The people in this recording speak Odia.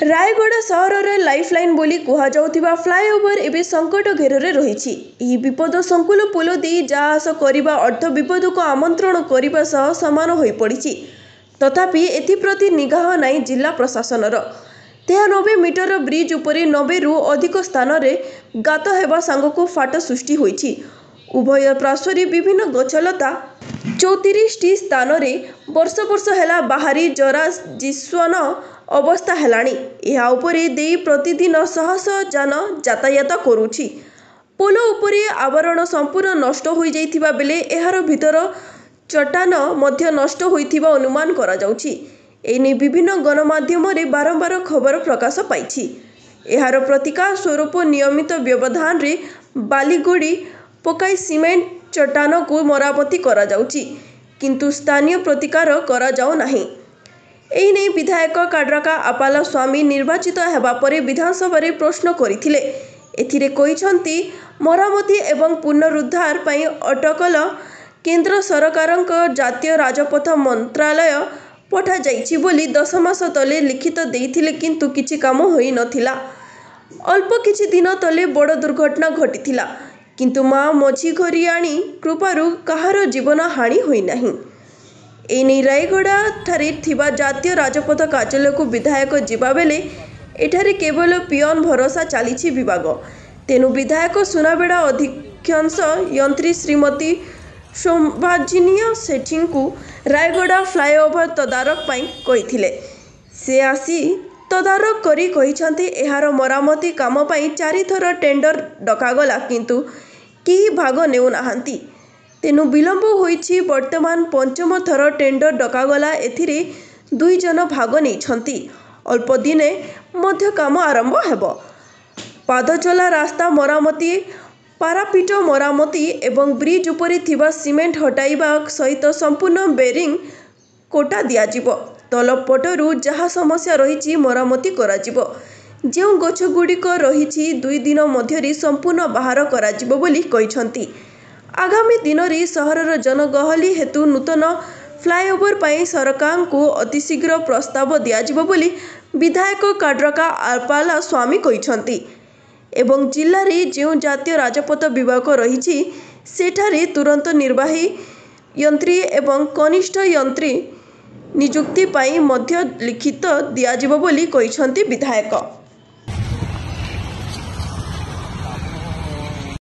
ରାୟଗଡ଼ା ସହରର ଲାଇଫଲାଇନ୍ ବୋଲି କୁହାଯାଉଥିବା ଫ୍ଲାଏଓଭର ଏବେ ସଙ୍କଟ ଘେରରେ ରହିଛି। ଏହି ବିପଦ ସଂକୁଳ ପୋଲ ଦେଇ ଯା ଆସ କରିବା ଅର୍ଥ ବିପଦକୁ ଆମନ୍ତ୍ରଣ କରିବା ସହ ସମାନ ହୋଇପଡ଼ିଛି। ତଥାପି ଏଥିପ୍ରତି ନିଗାହ ନାହିଁ ଜିଲ୍ଲା ପ୍ରଶାସନର। 93 ମିଟର ବ୍ରିଜ୍ ଉପରେ 90ରୁ ଅଧିକ ସ୍ଥାନରେ ଗାତ ହେବା ସାଙ୍ଗକୁ ଫାଟ ସୃଷ୍ଟି ହୋଇଛି। ଉଭୟ ପାର୍ଶ୍ୱରେ ବିଭିନ୍ନ ଗଛଲତା 34ଟି ସ୍ଥାନରେ ବର୍ଷ ବର୍ଷ ହେଲା ବାହାରି ଜରାଜୀର୍ଣ୍ଣ ଅବସ୍ଥା ହେଲାଣି। ଏହା ଉପରେ ଦେଇ ପ୍ରତିଦିନ ଶହ ଶହ ଯାନ ଯାତାୟାତ କରୁଛି। ପୋଲ ଉପର ଆବରଣ ସମ୍ପୂର୍ଣ୍ଣ ନଷ୍ଟ ହୋଇଯାଇଥିବା ବେଳେ ଏହାର ଭିତର ଚଟାଣ ମଧ୍ୟ ନଷ୍ଟ ହୋଇଥିବା ଅନୁମାନ କରାଯାଉଛି। ଏନେଇ ବିଭିନ୍ନ ଗଣମାଧ୍ୟମରେ ବାରମ୍ବାର ଖବର ପ୍ରକାଶ ପାଇଛି। ଏହାର ପ୍ରତିକାର ସ୍ୱରୂପ ନିୟମିତ ବ୍ୟବଧାନରେ ବାଲି ଗୋଡ଼ି ପକାଇ ସିମେଣ୍ଟ ଚଟାଣକୁ ମରାମତି କରାଯାଉଛି, କିନ୍ତୁ ସ୍ଥାୟୀ ପ୍ରତିକାର କରାଯାଉ ନାହିଁ। ଏନେଇ ବିଧାୟକ କାଡ୍ରାକା ଆପାଲାସ୍ୱାମୀ ନିର୍ବାଚିତ ହେବା ପରେ ବିଧାନସଭାରେ ପ୍ରଶ୍ନ କରିଥିଲେ। ଏଥିରେ କହିଛନ୍ତି, ମରାମତି ଏବଂ ପୁନରୁଦ୍ଧାର ପାଇଁ ଅଟକଳ କେନ୍ଦ୍ର ସରକାରଙ୍କ ଜାତୀୟ ରାଜପଥ ମନ୍ତ୍ରାଳୟ ପଠାଯାଇଛି ବୋଲି 10 ମାସ ତଳେ ଲିଖିତ ଦେଇଥିଲେ, କିନ୍ତୁ କିଛି କାମ ହୋଇନଥିଲା। ଅଳ୍ପ କିଛି ଦିନ ତଳେ ବଡ଼ ଦୁର୍ଘଟଣା ଘଟିଥିଲା, କିନ୍ତୁ ମା ମଝିଘରିଆଣୀ କୃପାରୁ କାହାର ଜୀବନ ହାନି ହୋଇନାହିଁ। ଏନେଇ ରାୟଗଡ଼ାଠାରେ ଥିବା ଜାତୀୟ ରାଜପଥ କାର୍ଯ୍ୟାଳୟକୁ ବିଧାୟକ ଯିବାବେଳେ ଏଠାରେ କେବଳ ପିଅନ ଭରସା ଚାଲିଛି ବିଭାଗ। ତେଣୁ ବିଧାୟକ ସୁନାବେଡ଼ା ଅଧୀକ୍ଷଣ ଯନ୍ତ୍ରୀ ଶ୍ରୀମତୀ ସୌଭାଜିନୀ ସେଠୀଙ୍କୁ ରାୟଗଡ଼ା ଫ୍ଲାଏଓଭର ତଦାରଖ ପାଇଁ କହିଥିଲେ। ସେ ଆସି ତଦାରଖ କରି କହିଛନ୍ତି, ଏହାର ମରାମତି କାମ ପାଇଁ 4 ଥର ଟେଣ୍ଡର ଡକାଗଲା, କିନ୍ତୁ କେହି ଭାଗ ନେଉନାହାନ୍ତି। ତେଣୁ ବିଳମ୍ବ ହୋଇଛି। ବର୍ତ୍ତମାନ 5ମ ଥର ଟେଣ୍ଡର ଡକାଗଲା। ଏଥିରେ 2 ଜଣ ଭାଗ ନେଇଛନ୍ତି। ଅଳ୍ପ ଦିନେ ମଧ୍ୟ କାମ ଆରମ୍ଭ ହେବ। ପାଦଚଲା ରାସ୍ତା ମରାମତି, ପାରାପିଟ ମରାମତି ଏବଂ ବ୍ରିଜ୍ ଉପରେ ଥିବା ସିମେଣ୍ଟ ହଟାଇବା ସହିତ ସମ୍ପୂର୍ଣ୍ଣ ବେରିଂ କଟା ଦିଆଯିବ। ତଳ ପଟରୁ ଯାହା ସମସ୍ୟା ରହିଛି ମରାମତି କରାଯିବ। ଯେଉଁ ଗଛଗୁଡ଼ିକ ରହିଛି 2 ଦିନ ମଧ୍ୟରେ ସମ୍ପୂର୍ଣ୍ଣ ବାହାର କରାଯିବ ବୋଲି କହିଛନ୍ତି। ଆଗାମୀ ଦିନରେ ସହରର ଜନଗହଳି ହେତୁ ନୂତନ ଫ୍ଲାଏଓଭର ପାଇଁ ସରକାରଙ୍କୁ ଅତିଶୀଘ୍ର ପ୍ରସ୍ତାବ ଦିଆଯିବ ବୋଲି ବିଧାୟକ କାଡ୍ରାକା ଆପାଲାସ୍ୱାମୀ କହିଛନ୍ତି ଏବଂ ଜିଲ୍ଲାରେ ଯେଉଁ ଜାତୀୟ ରାଜପଥ ବିଭାଗ ରହିଛି ସେଠାରେ ତୁରନ୍ତ ନିର୍ବାହୀ ଯନ୍ତ୍ରୀ ଏବଂ କନିଷ୍ଠ ଯନ୍ତ୍ରୀ ନିଯୁକ୍ତି ପାଇଁ ମଧ୍ୟ ଲିଖିତ ଦିଆଯିବ ବୋଲି କହିଛନ୍ତି ବିଧାୟକ।